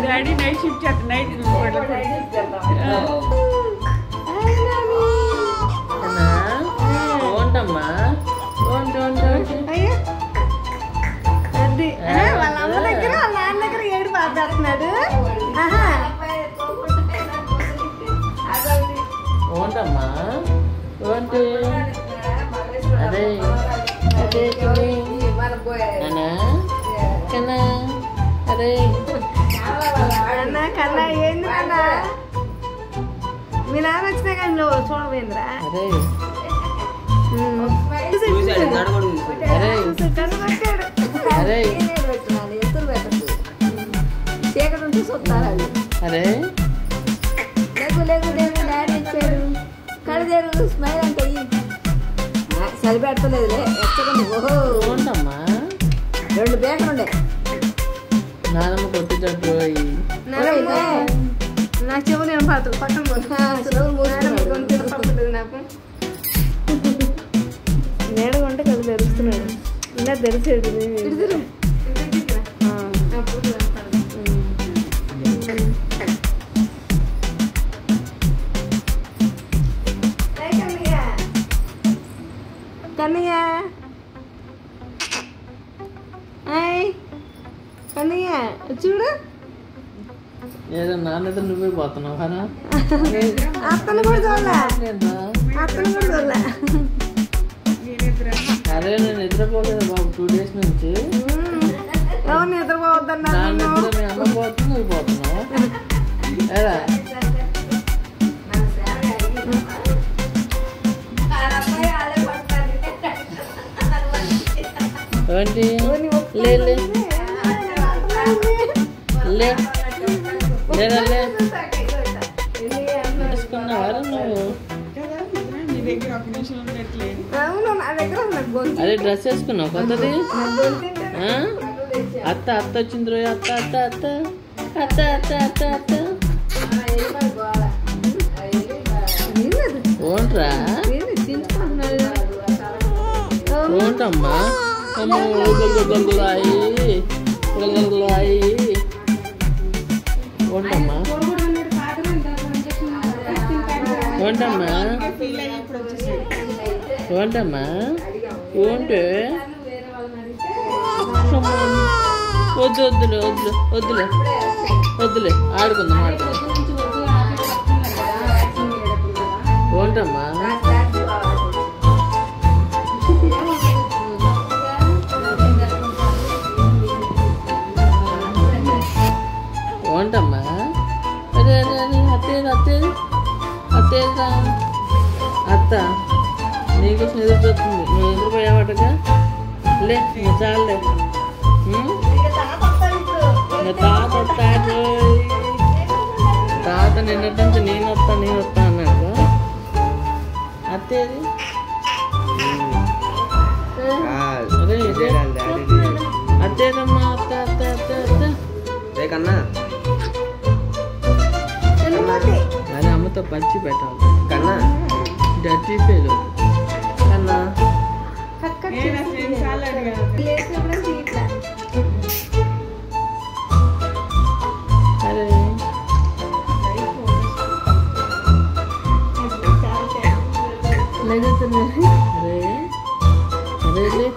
Daddy night shift చేస్తా night ఏంటమ్మా వాళ్ళ అమ్మ దగ్గర వాళ్ళ నాన్న దగ్గర ఏడు బాధేస్తున్నాడు. ఏంటమ్మా ఏంటి అదే అదే కన్నా అదే కన్నా కన్నా ఏంది కన్నా మీ నాన్న వచ్చినా కానీ నువ్వు చూడవేంద్రా అదే అరే ఎత్తులు పెట్టదు చీకటి ఉంటే చూస్తారు అది. అరే లేకు లేకు లేకు డాడీ ఇచ్చాడు కడిదేరు స్మైల్ అంటే చలి పెడతలేదులే ఎచ్చకండి. ఓహో ఏంటమ్మా 2 బేకలు ఉండే నానమ్మ కొట్టించట్టు నా చెవులు ఏం పాత్ర పక్కన నాకు నేడగొంటే కదా తెరుస్తున్నాడు ఇలా తెరిచేది కన్నయ్య కన్నయ్య చూడు ఏదో నాన్నతో నువ్వే పోతున్నావు కదా అత్తను కూడా చూడలే అత్తను కూడా చూడలే. అరే నేను నిద్రపోలేదు బాబు 2 days నుంచి. ఎవరు నిద్రపోవద్దన్నా నా నిద్ర మీ అమ్మ పోతుంది నువ్వు పోతున్నావు ఏరా ఏంటి లే లే లే లేదా లే తీసుకున్నావారా నువ్వు అదే డ్రెస్ వేసుకున్నావు కొత్తది అత్త అత్త వచ్చింది రోజు అత్త అత్త అత్త అత్త అత్త అత్త అత్త ఓంట్రా ఓంటమ్మా అమ్మ గొల్లాయి ఓంటమ్మా ఓంటమ్మా ఓంటమ్మా ఓంటే వద్దు వద్దులే వద్దులే వద్దులే వద్దులే ఆడుకుందాం ఓంటమ్మా ఓంటమ్మా అదే అదే అదే అత్తేది అత్తేది అత్తేదా అత్త నీకోసం ఎదురు చూస్తుంది నువ్వు ఎదురుపోయావటగా లే నువ్వు చాలే తాత నిన్నటి నుంచి నేను వస్తా అన్నాడు అత్తేది అత్తేదమ్మా అత్త అత్త అత్త అత్త కన్నా అరే అమ్మతో పంచి పెట్టాలి కన్నా డర్టీ ఫీల్ కన్నా అక్క లేచినప్పుడు సీట్లా అరే లేకపోతే అరే అరే